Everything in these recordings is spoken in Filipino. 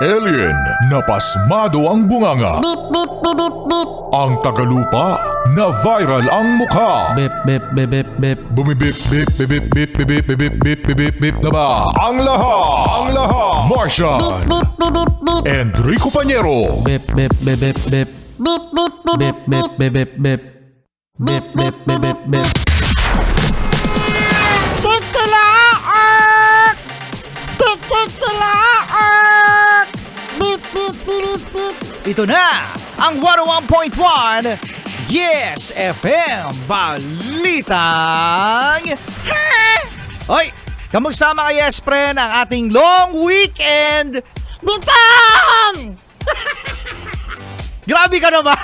Alien na pasmado ang bunganga. Beep, beep, beep, beep, beep. Ang tagalupa na viral ang mukha. Bip, bip, bip, bip, bip. Bumibip, bip, bip, bip, bip, bip, bip, bip, bip, bip, bip, bip na ba? Ang lahat, Martian, Beep, beep, beep, beep. Enrico Pañero, Bip, bip, bip, bip, bip. Beep, beep, beep, Bip, beep, bip, bip, bip, bip. Bip, bip, bip, bip, bip. Tikilaok! Tikilaok! Beep, beep, beep, beep, beep. Ito na ang 101.1 Yes FM Balitang Hoy, kamusta mga Yes Friend ang ating long weekend? Bitang! Grabe ka naman!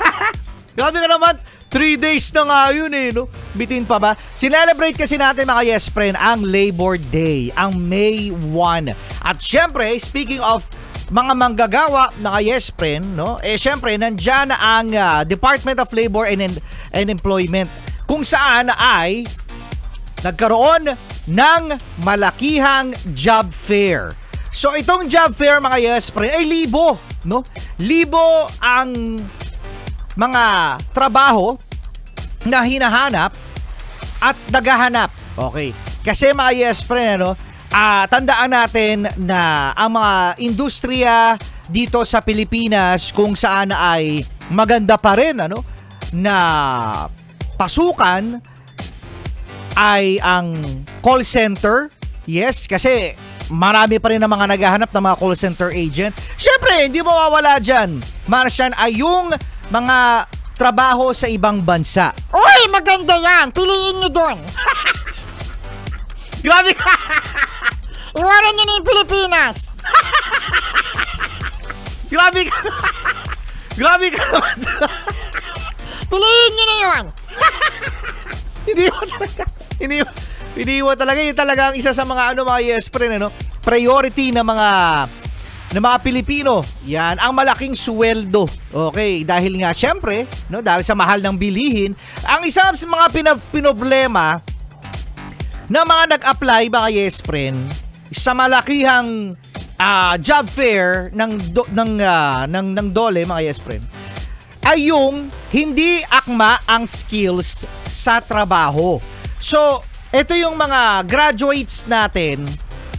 Grabe ka naman! 3 days na nga yun no? Bitin pa ba? Sinelebrate kasi natin mga Yes Friend ang Labor Day, ang May 1. At syempre, speaking of mga manggagawa mga Yes Friend, no? Syempre, nandyan ang Department of Labor and Employment kung saan ay nagkaroon ng malakihang job fair. So itong job fair mga Yes Friend ay libo, no? Libo ang mga trabaho na hinahanap at naghahanap. Okay. Kasi mga Yes Friend, ano, tandaan natin na ang mga industriya dito sa Pilipinas kung saan ay maganda pa rin ano, na pasukan ay ang call center. Yes, kasi marami pa rin ang mga naghahanap ng mga call center agent. Syempre, hindi mawawala dyan, Martian, ay yung mga trabaho sa ibang bansa. Uy, maganda yan. Piliin nyo doon. Grabe ka! Iwanan nyo na yung Pilipinas. Grabe ka! Grabe ka naman! Piliin nyo na yun. Iniwan talaga. Yun talaga ang isa sa mga mga Yes Friend, ano? Priority na mga Pilipino. Yan ang malaking sweldo. Okay, dahil nga syempre, no, dahil sa mahal ng bilihin, ang isa sa mga pinoblema na mga nag-apply mga Yes Friend sa malakihang job fair ng DOLE mga Yes Friend ay yung hindi akma ang skills sa trabaho. So, ito yung mga graduates natin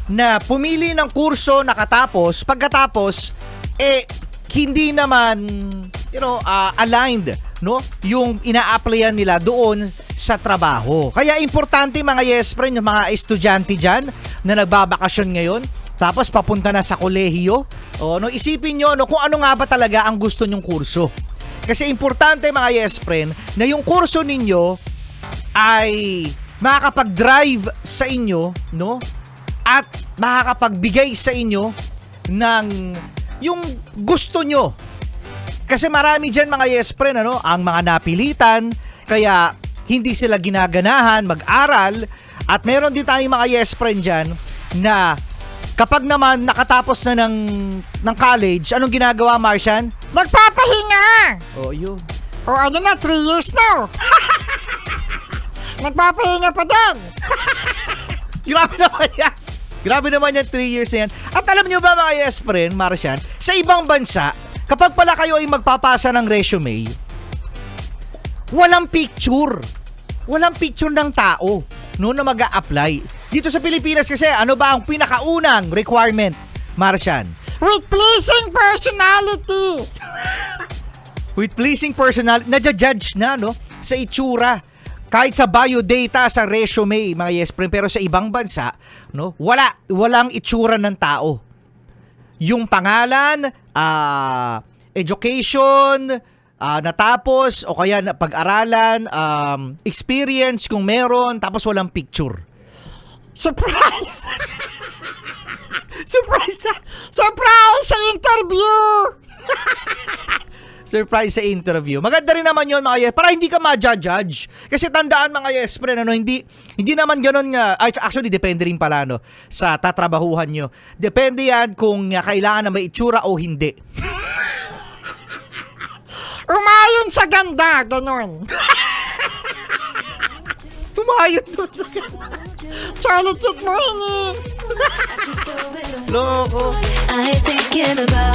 na pumili ng kurso nakatapos, pagkatapos hindi naman aligned, no, yung ina-applyan nila doon sa trabaho. Kaya importante mga Yes Friend, yung mga estudyante diyan na nagbabakasyon ngayon, tapos papunta na sa kolehiyo, isipin nyo kung ano nga ba talaga ang gusto nyong kurso. Kasi importante mga Yes Friend na yung kurso ninyo ay makakapag-drive sa inyo, no? At makakapagbigay sa inyo ng yung gusto nyo. Kasi marami dyan mga Yes Friend, ang mga napilitan, kaya hindi sila ginaganahan mag-aral. At meron din tayong mga Yes Friend dyan na kapag naman nakatapos na ng college, anong ginagawa, Martian? Nagpapahinga. Oh, yun. O ano na, 3 years na. Nagpapahinga pa din. Grabe naman yan. Grabe naman yan, 3 years na yan. At alam nyo ba mga Yes Friend, Martian, sa ibang bansa, kapag pala kayo ay magpapasa ng resume, walang picture. Walang picture ng tao na mag-a-apply. Dito sa Pilipinas kasi, ano ba ang pinakaunang requirement, Martian? With pleasing personality. With pleasing personality, nadja-judge na, sa itsura. Kahit sa biodata, sa resume, mga Yes Friend, pero sa ibang bansa, walang itsura ng tao. Yung pangalan, education, natapos, o kaya pag-aralan, experience kung meron, tapos walang picture. Surprise! Surprise! Surprise sa interview! Surprise sa interview. Maganda rin naman yun mga Yes, para hindi ka ma-judge. Kasi tandaan mga Yes Friend, hindi naman ganun nga. Actually, depende rin pala sa tatrabahuhan nyo. Depende yan kung kailangan na may itsura o hindi. Umayon sa ganda, ganun. Umayon doon sa ganda. Charlie Kit mo, hingi. Loko. I ain't thinking about